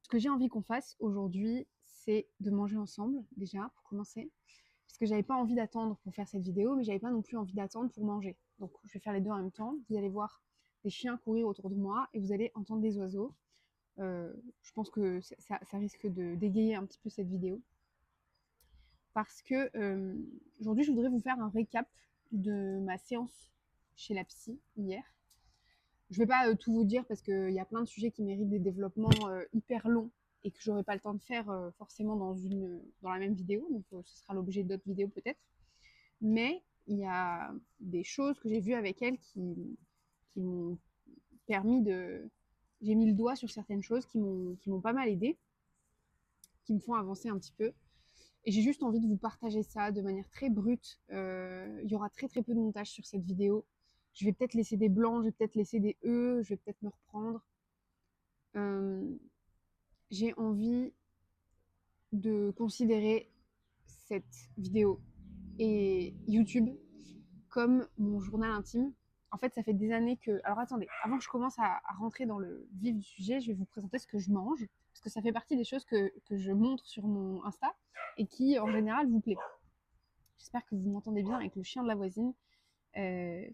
Ce que j'ai envie qu'on fasse aujourd'hui, c'est de manger ensemble, déjà, pour commencer. Parce que j'avais pas envie d'attendre pour faire cette vidéo, mais j'avais pas non plus envie d'attendre pour manger. Donc je vais faire les deux en même temps. Vous allez voir des chiens courir autour de moi et vous allez entendre des oiseaux. Je pense que ça risque de d'égayer un petit peu cette vidéo. Parce que aujourd'hui, je voudrais vous faire un récap de ma séance chez la psy hier. Je vais pas tout vous dire parce qu'il y a plein de sujets qui méritent des développements hyper longs et que j'aurai pas le temps de faire forcément dans la même vidéo. Donc ce sera l'objet d'autres vidéos peut-être. Mais il y a des choses que j'ai vues avec elle qui m'ont permis de... J'ai mis le doigt sur certaines choses qui m'ont pas mal aidé, qui me font avancer un petit peu. Et j'ai juste envie de vous partager ça de manière très brute. Il y aura très très peu de montage sur cette vidéo. Je vais peut-être laisser des blancs, je vais peut-être laisser des E, je vais peut-être me reprendre. J'ai envie de considérer cette vidéo et YouTube comme mon journal intime. En fait, ça fait des années que... Alors attendez, avant que je commence à rentrer dans le vif du sujet, je vais vous présenter ce que je mange, parce que ça fait partie des choses que je montre sur mon Insta et qui, en général, vous plaît. J'espère que vous m'entendez bien avec le chien de la voisine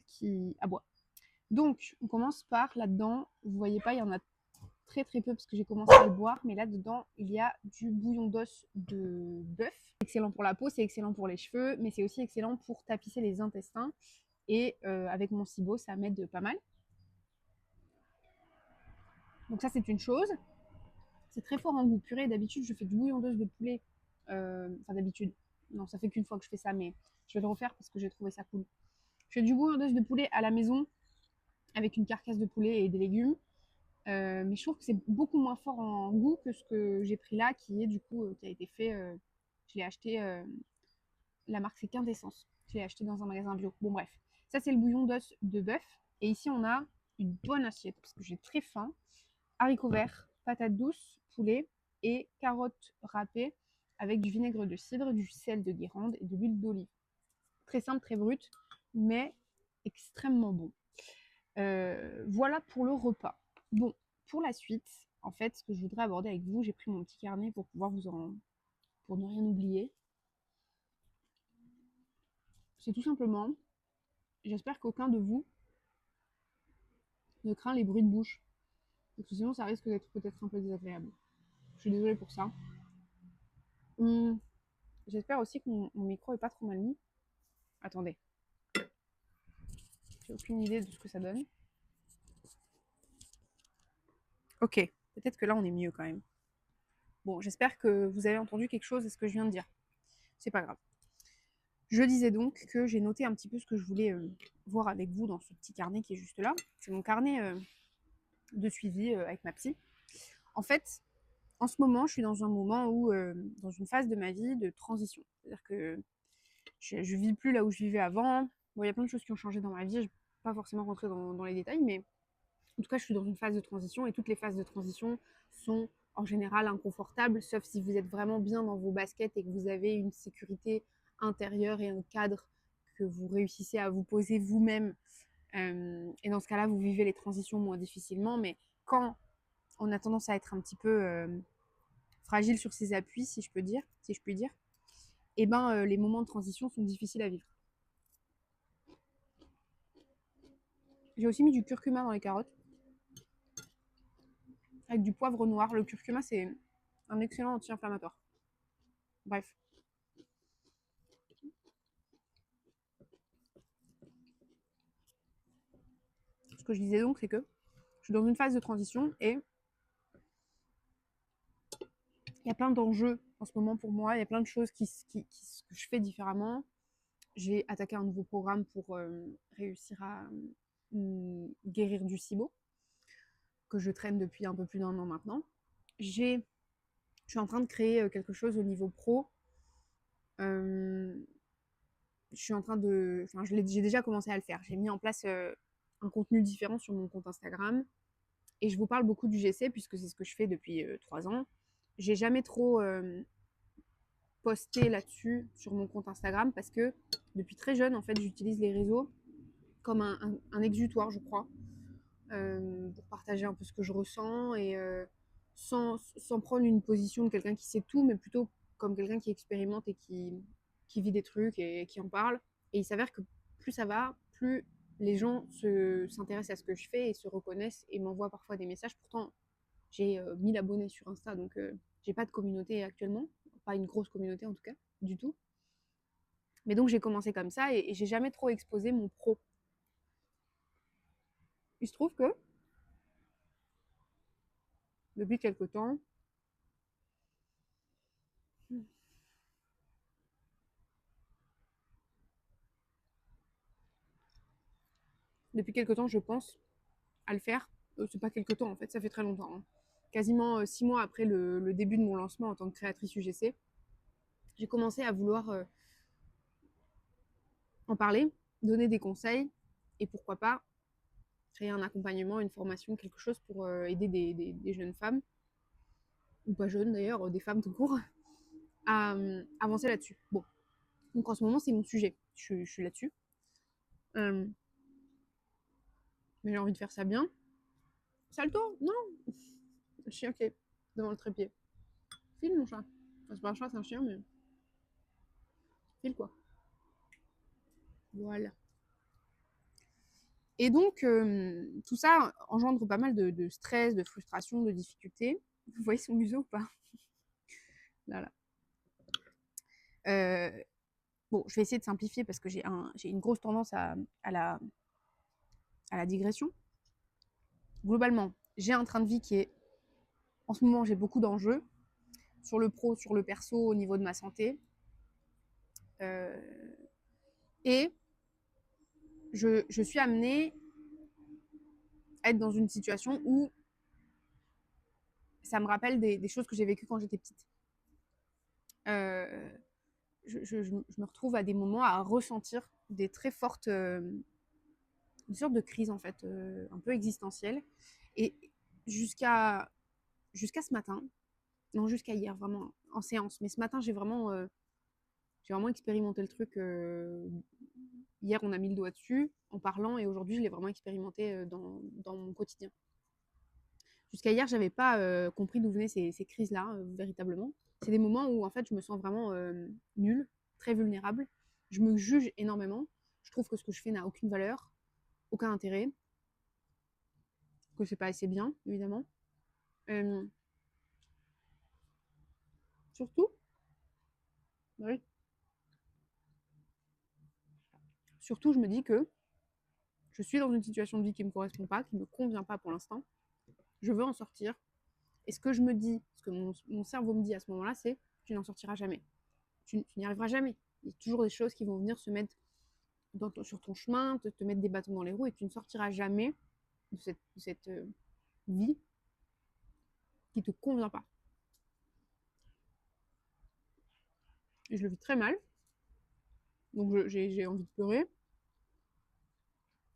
qui aboie. Donc, on commence par là-dedans. Vous voyez pas, il y en a très très peu parce que j'ai commencé à le boire, mais là-dedans, il y a du bouillon d'os de bœuf. C'est excellent pour la peau, c'est excellent pour les cheveux, mais c'est aussi excellent pour tapisser les intestins. Et avec mon SIBO, ça m'aide pas mal. Donc ça, c'est une chose. C'est très fort en goût. Purée, d'habitude, je fais du bouillon d'os de poulet. Enfin, d'habitude. Non, ça fait qu'une fois que je fais ça, mais je vais le refaire parce que j'ai trouvé ça cool. Je fais du bouillon d'os de poulet à la maison avec une carcasse de poulet et des légumes. Mais je trouve que c'est beaucoup moins fort en goût que ce que j'ai pris là, qui est du coup, qui a été fait. Je l'ai acheté, la marque c'est Quintessence. Je l'ai acheté dans un magasin bio. Bon, bref. Ça, c'est le bouillon d'os de bœuf. Et ici, on a une bonne assiette parce que j'ai très faim. Haricots verts, patates douces, poulet et carottes râpées avec du vinaigre de cidre, du sel de Guérande et de l'huile d'olive. Très simple, très brut, mais extrêmement bon. Voilà pour le repas. Bon, pour la suite, en fait, ce que je voudrais aborder avec vous, j'ai pris mon petit carnet pour pouvoir pour ne rien oublier. C'est tout simplement, j'espère qu'aucun de vous ne craint les bruits de bouche, parce que sinon ça risque d'être peut-être un peu désagréable. Je suis désolée pour ça. J'espère aussi que mon micro est pas trop mal mis. Attendez, j'ai aucune idée de ce que ça donne. Ok, peut-être que là on est mieux quand même. Bon, j'espère que vous avez entendu quelque chose de ce que je viens de dire. C'est pas grave. Je disais donc que j'ai noté un petit peu ce que je voulais voir avec vous dans ce petit carnet qui est juste là. C'est mon carnet de suivi avec ma psy. En fait, en ce moment, je suis dans un moment où, dans une phase de ma vie de transition. C'est-à-dire que je ne vis plus là où je vivais avant. Bon, il y a plein de choses qui ont changé dans ma vie. Je ne vais pas forcément rentrer dans les détails, mais en tout cas, je suis dans une phase de transition et toutes les phases de transition sont en général inconfortables, sauf si vous êtes vraiment bien dans vos baskets et que vous avez une sécurité intérieure et un cadre que vous réussissez à vous poser vous-même. Et dans ce cas-là, vous vivez les transitions moins difficilement. Mais quand on a tendance à être un petit peu fragile sur ses appuis, si je puis dire, et ben les moments de transition sont difficiles à vivre. J'ai aussi mis du curcuma dans les carottes, avec du poivre noir. Le curcuma, c'est un excellent anti-inflammatoire. Bref. Ce que je disais donc, c'est que je suis dans une phase de transition et il y a plein d'enjeux en ce moment pour moi. Il y a plein de choses que je fais différemment. J'ai attaqué un nouveau programme pour réussir à guérir du SIBO, que je traîne depuis un peu plus d'1 an maintenant. Je suis en train de créer quelque chose au niveau pro. Je suis en train de... Enfin, j'ai déjà commencé à le faire. J'ai mis en place un contenu différent sur mon compte Instagram. Et je vous parle beaucoup du GC puisque c'est ce que je fais depuis 3 ans. J'ai jamais trop posté là-dessus sur mon compte Instagram parce que depuis très jeune, en fait, j'utilise les réseaux comme un exutoire, je crois, pour partager un peu ce que je ressens et sans prendre une position de quelqu'un qui sait tout, mais plutôt comme quelqu'un qui expérimente et qui vit des trucs et qui en parle. Et il s'avère que plus ça va, plus les gens s'intéressent à ce que je fais et se reconnaissent et m'envoient parfois des messages. Pourtant, j'ai 1000 abonnés sur Insta, donc j'ai pas de communauté actuellement, pas une grosse communauté en tout cas, du tout. Mais donc j'ai commencé comme ça et j'ai jamais trop exposé mon pro. Il se trouve que depuis quelque temps, je pense à le faire. C'est pas quelque temps en fait, ça fait très longtemps, hein. Quasiment 6 mois après le début de mon lancement en tant que créatrice UGC, j'ai commencé à vouloir en parler, donner des conseils et pourquoi pas créer un accompagnement, une formation, quelque chose pour aider des jeunes femmes, ou pas jeunes d'ailleurs, des femmes tout court, à avancer là-dessus. Bon, donc en ce moment c'est mon sujet, je suis là-dessus. Mais j'ai envie de faire ça bien. Salto, non, le chien qui est devant le trépied. File mon chat. Enfin, c'est pas un chat, c'est un chien, mais file quoi. Voilà. Et donc, tout ça engendre pas mal de stress, de frustration, de difficultés. Vous voyez son museau ou pas? Là, là. Bon, je vais essayer de simplifier parce que j'ai une grosse tendance à la digression. Globalement, j'ai un train de vie qui est... En ce moment, j'ai beaucoup d'enjeux sur le pro, sur le perso, au niveau de ma santé. Et je suis amenée à être dans une situation où ça me rappelle des choses que j'ai vécues quand j'étais petite. Je me retrouve à des moments à ressentir des très fortes... une sorte de crise, en fait, un peu existentielle. Et jusqu'à ce matin, non, jusqu'à hier, vraiment, en séance, mais ce matin, j'ai vraiment expérimenté le truc. Hier, on a mis le doigt dessus en parlant, et aujourd'hui, je l'ai vraiment expérimenté dans mon quotidien. Jusqu'à hier, j'avais pas compris d'où venaient ces crises-là, véritablement. C'est des moments où, en fait, je me sens vraiment nulle, très vulnérable. Je me juge énormément. Je trouve que ce que je fais n'a aucune valeur, aucun intérêt, que c'est pas assez bien, évidemment. Euh, surtout, oui, surtout, je me dis que je suis dans une situation de vie qui ne me correspond pas, qui ne me convient pas pour l'instant. Je veux en sortir. Et ce que je me dis, ce que mon cerveau me dit à ce moment-là, c'est tu n'en sortiras jamais. Tu n'y arriveras jamais. Il y a toujours des choses qui vont venir se mettre sur ton chemin, te mettre des bâtons dans les roues, et tu ne sortiras jamais de cette vie qui ne te convient pas. Et je le vis très mal. Donc j'ai envie de pleurer.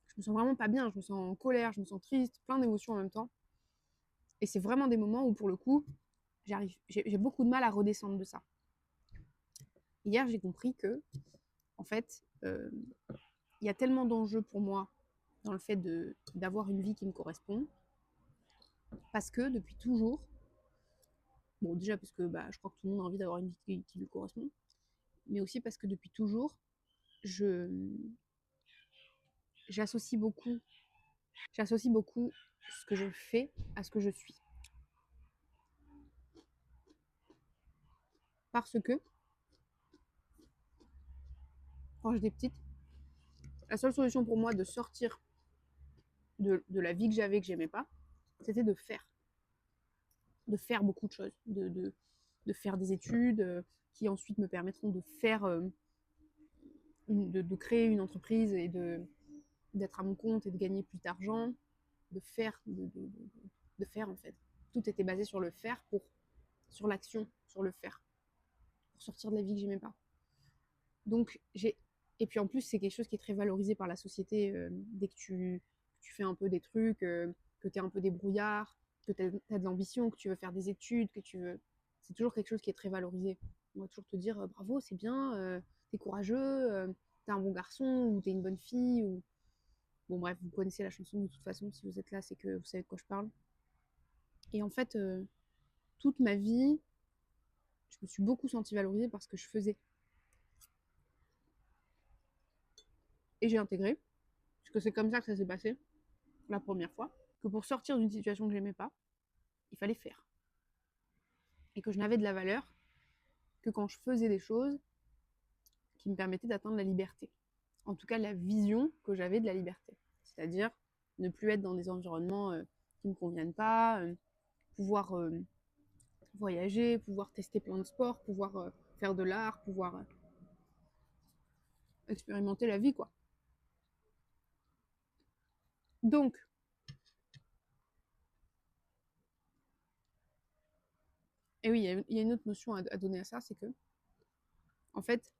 Je me sens vraiment pas bien. Je me sens en colère, je me sens triste, plein d'émotions en même temps. Et c'est vraiment des moments où, pour le coup, j'ai beaucoup de mal à redescendre de ça. Hier, j'ai compris que, en fait, il y a tellement d'enjeux pour moi dans le fait d'avoir une vie qui me correspond, parce que depuis toujours, bon, déjà parce que je crois que tout le monde a envie d'avoir une vie qui lui correspond, mais aussi parce que depuis toujours, j'associe beaucoup ce que je fais à ce que je suis. Parce que, quand j'étais petite, la seule solution pour moi de sortir de la vie que j'avais, que j'aimais pas, c'était de faire. De faire beaucoup de choses. De faire des études qui ensuite me permettront de faire... de créer une entreprise et d'être à mon compte et de gagner plus d'argent, de faire, de faire en fait. Tout était basé sur le faire, sur l'action, sur le faire, pour sortir de la vie que j'aimais pas. Donc et puis en plus c'est quelque chose qui est très valorisé par la société dès que tu fais un peu des trucs, que tu es un peu débrouillard, que tu as de l'ambition, que tu veux faire des études, c'est toujours quelque chose qui est très valorisé. On va toujours te dire bravo, c'est bien, t'es courageux, t'es un bon garçon ou t'es une bonne fille ou... Bon bref, vous connaissez la chanson de toute façon, si vous êtes là, c'est que vous savez de quoi je parle. Et en fait, toute ma vie, je me suis beaucoup sentie valorisée parce que je faisais. Et j'ai intégré, puisque c'est comme ça que ça s'est passé la première fois, que pour sortir d'une situation que j'aimais pas, il fallait faire. Et que je n'avais de la valeur que quand je faisais des choses qui me permettaient d'atteindre la liberté. En tout cas, la vision que j'avais de la liberté. C'est-à-dire ne plus être dans des environnements qui ne me conviennent pas, pouvoir voyager, pouvoir tester plein de sports, pouvoir faire de l'art, pouvoir expérimenter la vie, quoi. Donc, et oui, il y a une autre notion à donner à ça, c'est que, en fait,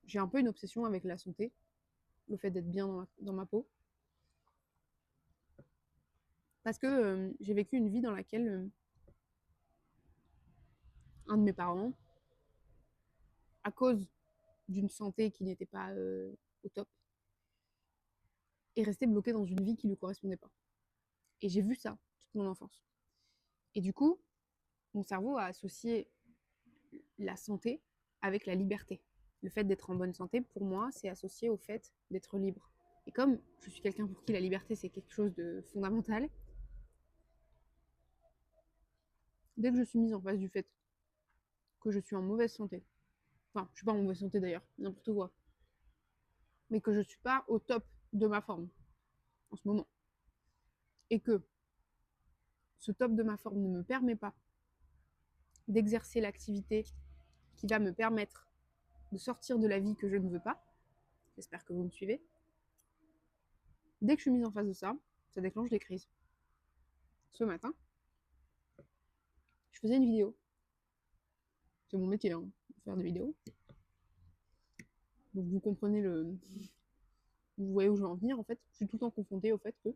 j'ai un peu une obsession avec la santé, le fait d'être bien dans ma peau, parce que j'ai vécu une vie dans laquelle un de mes parents, à cause d'une santé qui n'était pas au top, est resté bloqué dans une vie qui ne lui correspondait pas. Et j'ai vu ça toute mon enfance. Et du coup, mon cerveau a associé la santé avec la liberté. Le fait d'être en bonne santé, pour moi, c'est associé au fait d'être libre. Et comme je suis quelqu'un pour qui la liberté, c'est quelque chose de fondamental, dès que je suis mise en face du fait que je suis en mauvaise santé, enfin, je suis pas en mauvaise santé d'ailleurs, n'importe quoi, mais que je suis pas au top de ma forme en ce moment, et que ce top de ma forme ne me permet pas d'exercer l'activité qui va me permettre de sortir de la vie que je ne veux pas, j'espère que vous me suivez, dès que je suis mise en face de ça, ça déclenche des crises. Ce matin, je faisais une vidéo. C'est mon métier, hein, faire des vidéos. Donc vous comprenez le... Vous voyez où je veux en venir, en fait. Je suis tout le temps confrontée au fait que...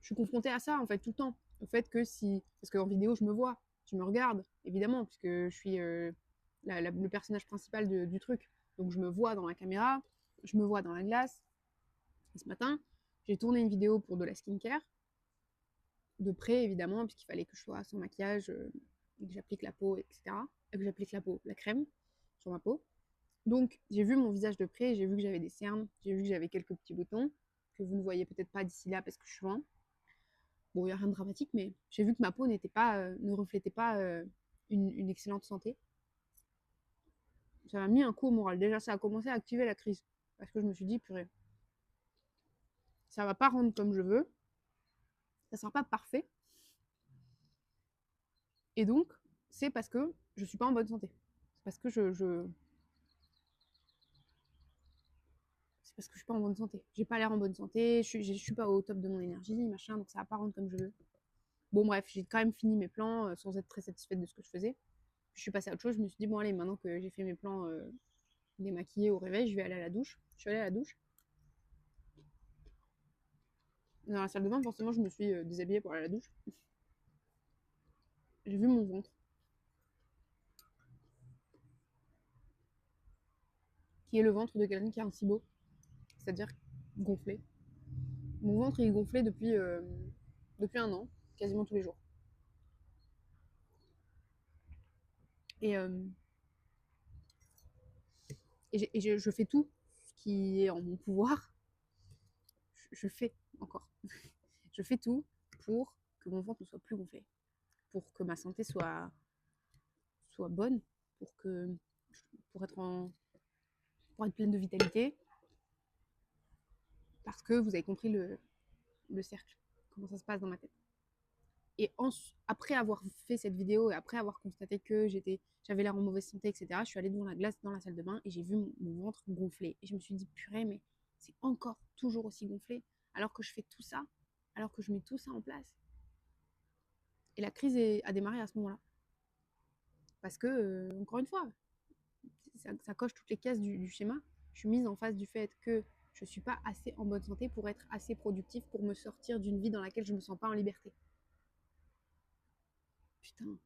Je suis confrontée à ça, en fait, tout le temps. Au fait que si... Parce qu'en vidéo, je me vois, je me regarde, évidemment, puisque je suis le personnage principal du truc. Donc je me vois dans la caméra, je me vois dans la glace. Et ce matin, j'ai tourné une vidéo pour de la skincare, de près, évidemment, puisqu'il fallait que je sois sans maquillage, et que j'applique la peau, etc. Et que j'applique la crème sur ma peau. Donc, j'ai vu mon visage de près, j'ai vu que j'avais des cernes, j'ai vu que j'avais quelques petits boutons, que vous ne voyez peut-être pas d'ici là parce que je suis loin. Bon, il n'y a rien de dramatique, mais j'ai vu que ma peau ne reflétait pas une excellente santé. Ça m'a mis un coup au moral. Déjà, ça a commencé à activer la crise. Parce que je me suis dit, purée, ça va pas rendre comme je veux, ça sera pas parfait. Et donc, c'est parce que je suis pas en bonne santé. C'est parce que c'est parce que je suis pas en bonne santé. J'ai pas l'air en bonne santé, je suis pas au top de mon énergie, machin, donc ça va pas rendre comme je veux. Bon, bref, j'ai quand même fini mes plans sans être très satisfaite de ce que je faisais. Je suis passée à autre chose, je me suis dit, bon, allez, maintenant que j'ai fait mes plans démaquillés au réveil, je vais aller à la douche. Je suis allée à la douche. Dans la salle de bain, forcément, je me suis déshabillée pour aller à la douche. J'ai vu mon ventre, qui est le ventre de quelqu'un qui a un SIBO, c'est-à-dire gonflé. Mon ventre est gonflé depuis un an, quasiment tous les jours. Et, je fais tout ce qui est en mon pouvoir. Je fais encore. Je fais tout pour que mon ventre ne soit plus gonflé, pour que ma santé soit bonne, pour que pour être pour être pleine de vitalité, parce que vous avez compris le cercle, comment ça se passe dans ma tête. Et après avoir fait cette vidéo et après avoir constaté que j'avais l'air en mauvaise santé, etc., je suis allée devant la glace dans la salle de bain et j'ai vu mon ventre gonfler. Et je me suis dit, purée, mais c'est encore toujours aussi gonflé, alors que je fais tout ça, alors que je mets tout ça en place. Et la crise a démarré à ce moment-là. Parce que, encore une fois, ça coche toutes les cases du schéma. Je suis mise en face du fait que je ne suis pas assez en bonne santé pour être assez productive pour me sortir d'une vie dans laquelle je ne me sens pas en liberté. Putain.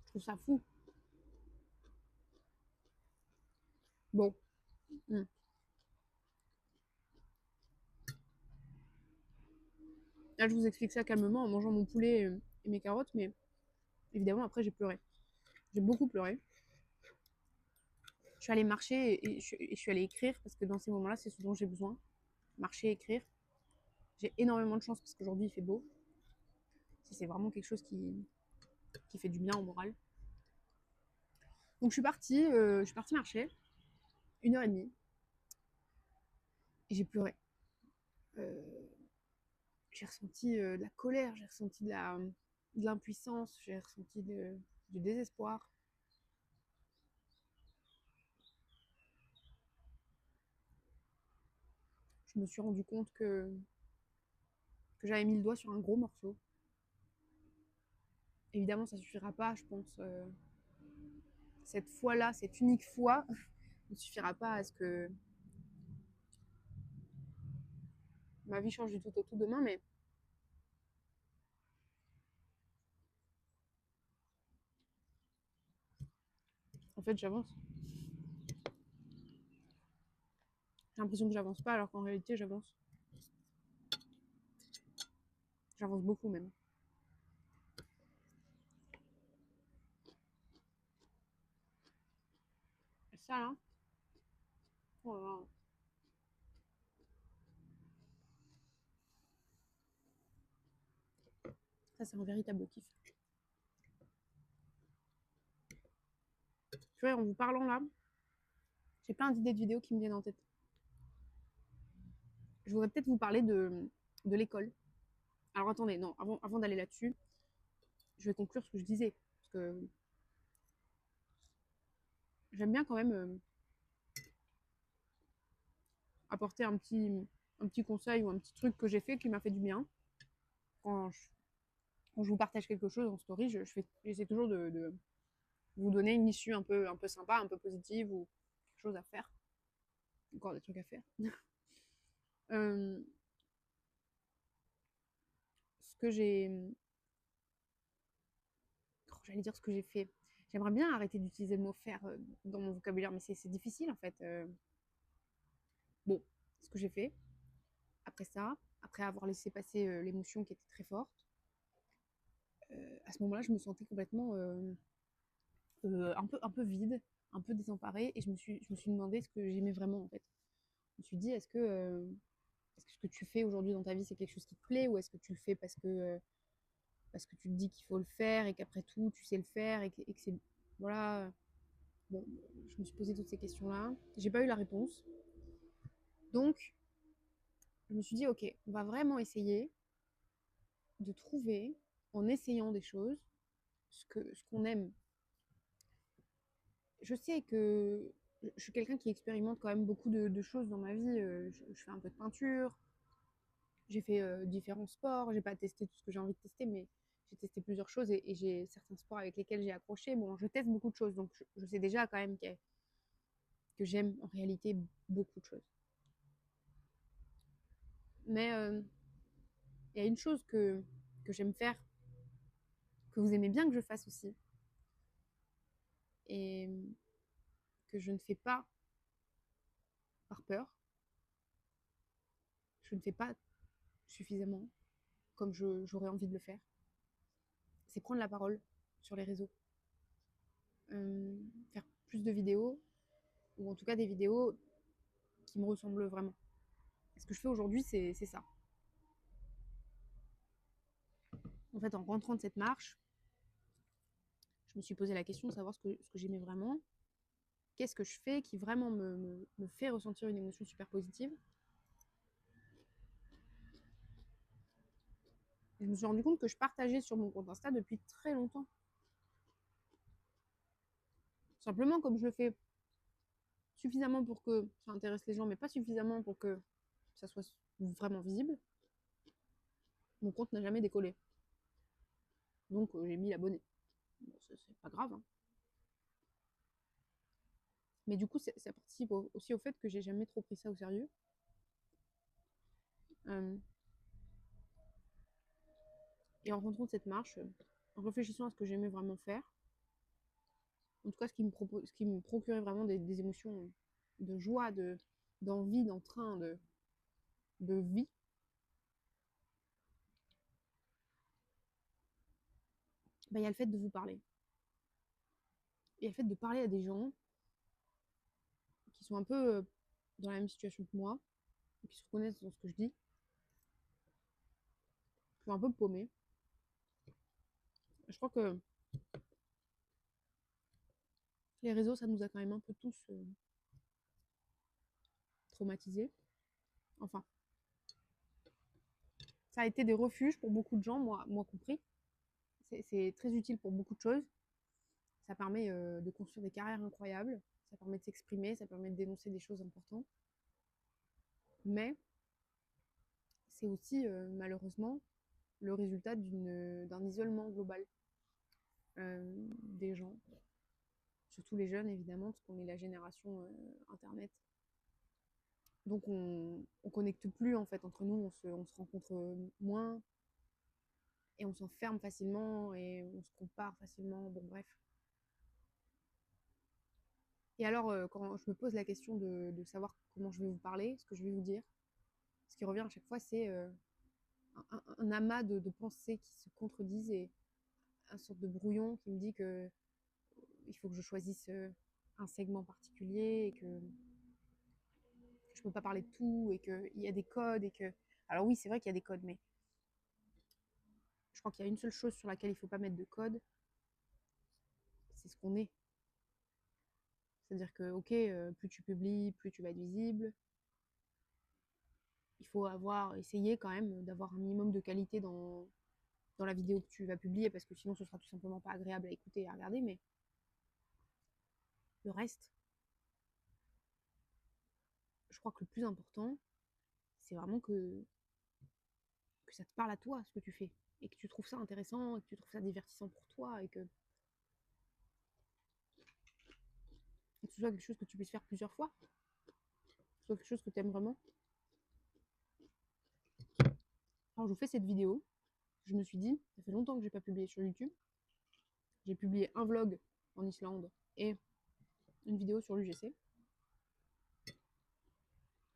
Je trouve ça fou. Bon. Là, je vous explique ça calmement en mangeant mon poulet et mes carottes, mais évidemment, après, j'ai pleuré. J'ai beaucoup pleuré. Je suis allée marcher et je suis allée écrire parce que dans ces moments-là, c'est ce dont j'ai besoin. Marcher, écrire. J'ai énormément de chance parce qu'aujourd'hui, il fait beau. Ça, c'est vraiment quelque chose qui fait du bien au moral. Donc, je suis partie marcher 1 h30 et j'ai pleuré. Euh, j'ai ressenti de la colère, j'ai ressenti de l'impuissance, j'ai ressenti du désespoir. Je me suis rendu compte que j'avais mis le doigt sur un gros morceau. Évidemment, ça suffira pas, je pense. Cette fois-là, cette unique fois, ne suffira pas à ce que ma vie change du tout au tout demain, mais en fait, j'avance. J'ai l'impression que j'avance pas, alors qu'en réalité, j'avance. J'avance beaucoup même. Et ça, là, oh là là, ça, c'est un véritable kiff. Tu vois, en vous parlant là, j'ai plein d'idées de vidéos qui me viennent en tête. Je voudrais peut-être vous parler de l'école. Alors attendez, non, avant d'aller là-dessus, je vais conclure ce que je disais. Parce que j'aime bien quand même apporter un petit conseil ou un petit truc que j'ai fait qui m'a fait du bien. Quand je vous partage quelque chose en story, j'essaie toujours de vous donner une issue un peu sympa, un peu positive ou quelque chose à faire. Encore des trucs à faire. euh, ce que j'ai. J'allais dire ce que j'ai fait. J'aimerais bien arrêter d'utiliser le mot faire dans mon vocabulaire, mais c'est difficile en fait. Bon, ce que j'ai fait, après ça, après avoir laissé passer l'émotion qui était très forte, à ce moment-là, je me sentais complètement un peu vide, un peu désemparée, et je me suis demandé ce que j'aimais vraiment en fait. Je me suis dit, est-ce que ce que tu fais aujourd'hui dans ta vie, c'est quelque chose qui te plaît, ou est-ce que tu le fais parce que tu te dis qu'il faut le faire, et qu'après tout, tu sais le faire, et que c'est... Voilà. Bon, je me suis posé toutes ces questions-là. J'ai pas eu la réponse. Donc, je me suis dit, ok, on va vraiment essayer de trouver, en essayant des choses, ce qu'on aime. Je sais que je suis quelqu'un qui expérimente quand même beaucoup de choses dans ma vie. Je fais un peu de peinture, j'ai fait différents sports, j'ai pas testé tout ce que j'ai envie de tester, mais j'ai testé plusieurs choses et j'ai certains sports avec lesquels j'ai accroché. Bon, je teste beaucoup de choses, donc je sais déjà quand même que j'aime en réalité beaucoup de choses. Mais il y a une chose que j'aime faire, que vous aimez bien que je fasse aussi, et que je ne fais pas par peur, je ne fais pas suffisamment comme j'aurais envie de le faire, c'est prendre la parole sur les réseaux. Faire plus de vidéos, ou en tout cas des vidéos qui me ressemblent vraiment. Et ce que je fais aujourd'hui, c'est ça. En fait, en rentrant de cette marche, je me suis posé la question de savoir ce que j'aimais vraiment, qu'est-ce que je fais qui vraiment me fait ressentir une émotion super positive. Et je me suis rendu compte que je partageais sur mon compte Insta depuis très longtemps. Simplement, comme je le fais suffisamment pour que ça intéresse les gens, mais pas suffisamment pour que ça soit vraiment visible, mon compte n'a jamais décollé. Donc j'ai mis l'abonné. Bon, c'est pas grave, hein. Mais du coup, ça participe aussi au fait que j'ai jamais trop pris ça au sérieux. Euh, et en rentrant de cette marche, en réfléchissant à ce que j'aimais vraiment faire, en tout cas ce qui me procurait vraiment des émotions de joie, d'envie, d'entrain, de vie, bah, y a le fait de vous parler. Il y a le fait de parler à des gens qui sont un peu dans la même situation que moi, qui se reconnaissent dans ce que je dis, qui sont un peu paumés. Je crois que les réseaux, ça nous a quand même un peu tous traumatisés. Enfin, ça a été des refuges pour beaucoup de gens, moi compris. C'est très utile pour beaucoup de choses. Ça permet de construire des carrières incroyables, ça permet de s'exprimer, ça permet de dénoncer des choses importantes. Mais c'est aussi malheureusement le résultat d'un isolement global des gens, surtout les jeunes évidemment, parce qu'on est la génération Internet. Donc on connecte plus en fait entre nous, on se rencontre moins et on s'enferme facilement et on se compare facilement. Bon bref. Et alors quand je me pose la question de savoir comment je vais vous parler, ce que je vais vous dire, ce qui revient à chaque fois c'est un amas de pensées qui se contredisent et un sorte de brouillon qui me dit que il faut que je choisisse un segment particulier et que je peux pas parler de tout et qu'il y a des codes et que... Alors oui, c'est vrai qu'il y a des codes, mais je crois qu'il y a une seule chose sur laquelle il faut pas mettre de code, c'est ce qu'on est. C'est-à-dire que, ok, plus tu publies, plus tu vas être visible. Il faut essayer quand même d'avoir un minimum de qualité dans la vidéo que tu vas publier, parce que sinon ce sera tout simplement pas agréable à écouter et à regarder, mais le reste, je crois que le plus important, c'est vraiment que ça te parle à toi, ce que tu fais, et que tu trouves ça intéressant, et que tu trouves ça divertissant pour toi, et que ce soit quelque chose que tu puisses faire plusieurs fois, que ce soit quelque chose que tu aimes vraiment. Alors je vous fais cette vidéo, je me suis dit, ça fait longtemps que j'ai pas publié sur YouTube, j'ai publié un vlog en Islande et une vidéo sur l'UGC.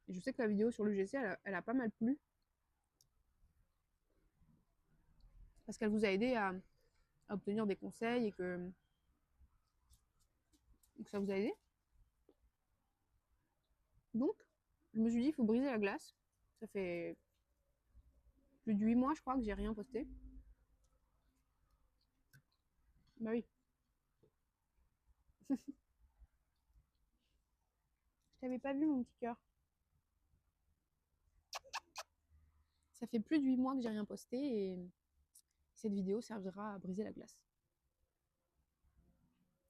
Et je sais que la vidéo sur l'UGC, elle a pas mal plu, parce qu'elle vous a aidé à obtenir des conseils et que ça vous a aidé. Donc, je me suis dit, il faut briser la glace. Ça fait plus de 8 mois, je crois, que j'ai rien posté. Bah oui. Je t'avais pas vu, mon petit cœur. Ça fait plus de 8 mois que j'ai rien posté et cette vidéo servira à briser la glace.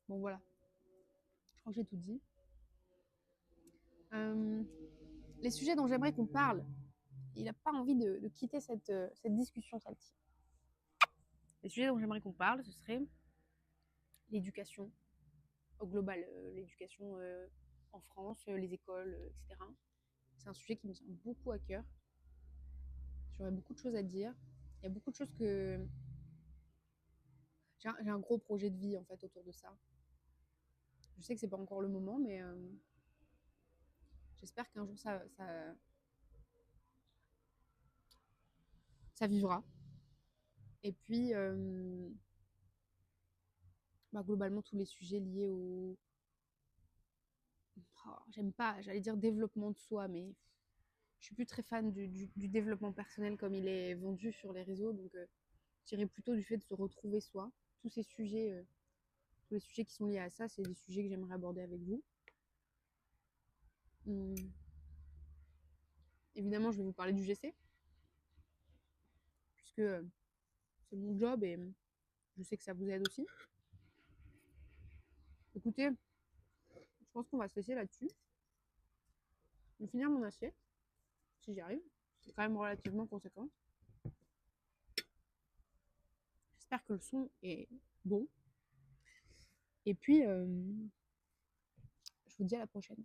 Bon, voilà. Je crois que j'ai tout dit. Les sujets dont j'aimerais qu'on parle, il n'a pas envie de quitter cette discussion, celle-ci. Les sujets dont j'aimerais qu'on parle, ce serait l'éducation au global, l'éducation en France, les écoles, etc. C'est un sujet qui me tient beaucoup à cœur. J'aurais beaucoup de choses à dire. Il y a beaucoup de choses que... J'ai un gros projet de vie en fait autour de ça. Je sais que c'est pas encore le moment, mais j'espère qu'un jour ça vivra. Et puis, bah, globalement, tous les sujets liés au... Oh, j'aime pas, j'allais dire développement de soi, mais je suis plus très fan du développement personnel comme il est vendu sur les réseaux, donc je dirais plutôt du fait de se retrouver soi. Tous ces sujets, tous les sujets qui sont liés à ça, c'est des sujets que j'aimerais aborder avec vous. Évidemment, je vais vous parler du GC, puisque c'est mon job et je sais que ça vous aide aussi. Écoutez, je pense qu'on va se laisser là-dessus. Je vais finir mon assiette, si j'y arrive. C'est quand même relativement conséquent. J'espère que le son est bon. Et puis, je vous dis à la prochaine.